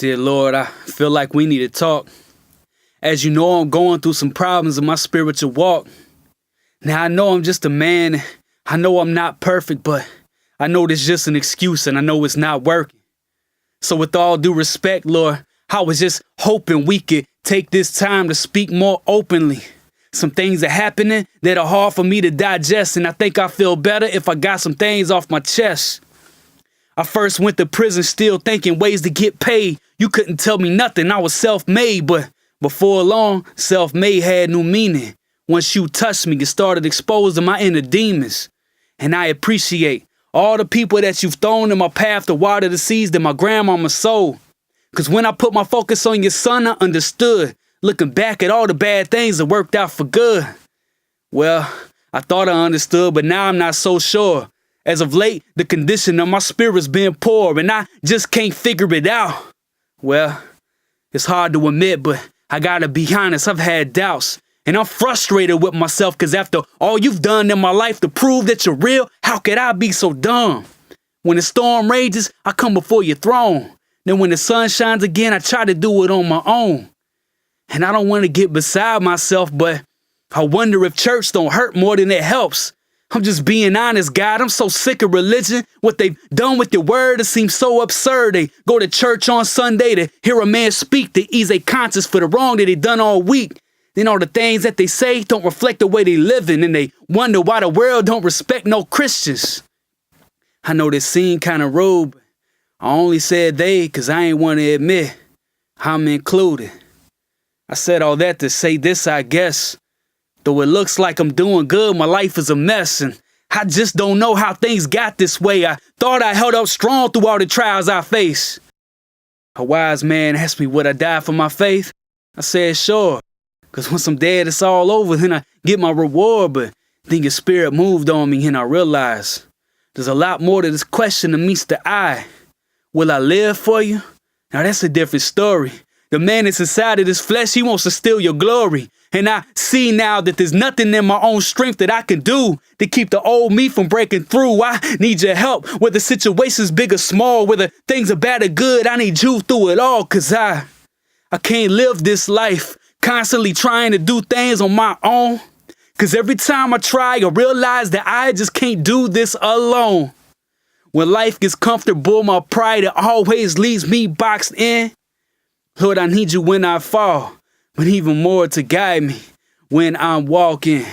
Dear Lord, I feel like we need to talk. As you know, I'm going through some problems in my spiritual walk. Now, I know I'm just a man. I know I'm not perfect, but I know this is just an excuse and I know it's not working. So with all due respect, Lord, I was just hoping we could take this time to speak more openly. Some things are happening that are hard for me to digest, and I think I feel better if I got some things off my chest. I first went to prison still thinking ways to get paid. You couldn't tell me nothing, I was self-made, but before long, self-made had new meaning. Once you touched me, you started exposing my inner demons. And I appreciate all the people that you've thrown in my path to water the seeds that my grandmama sowed. Cause when I put my focus on your son, I understood. Looking back at all the bad things that worked out for good. Well, I thought I understood, but now I'm not so sure. As of late, the condition of my spirit's been poor, and I just can't figure it out. Well, it's hard to admit, but I gotta be honest, I've had doubts. And I'm frustrated with myself, cause after all you've done in my life to prove that you're real, how could I be so dumb? When the storm rages, I come before your throne. Then when the sun shines again, I try to do it on my own. And I don't want to get beside myself, but I wonder if church don't hurt more than it helps. I'm just being honest, God. I'm so sick of religion. What they've done with your word, it seems so absurd. They go to church on Sunday to hear a man speak to ease their conscience for the wrong that they done all week. Then all the things that they say don't reflect the way they living, and they wonder why the world don't respect no Christians. I know this seemed kind of rude, but I only said they because I ain't want to admit I'm included. I said all that to say this, I guess. Though it looks like I'm doing good, my life is a mess, and I just don't know how things got this way. I thought I held up strong through all the trials I faced. A wise man asked me would I die for my faith. I said sure, because once I'm dead, it's all over, then I get my reward. But then your spirit moved on me, and I realized there's a lot more to this question than meets the eye. Will I live for you? Now that's a different story. The man that's inside of this flesh, he wants to steal your glory. And I see now that there's nothing in my own strength that I can do to keep the old me from breaking through. I need your help, whether situation's big or small, whether things are bad or good. I need you through it all, cause I can't live this life constantly trying to do things on my own. Cause every time I try, I realize that I just can't do this alone. When life gets comfortable, my pride always leaves me boxed in. Lord, I need you when I fall, but even more to guide me when I'm walking.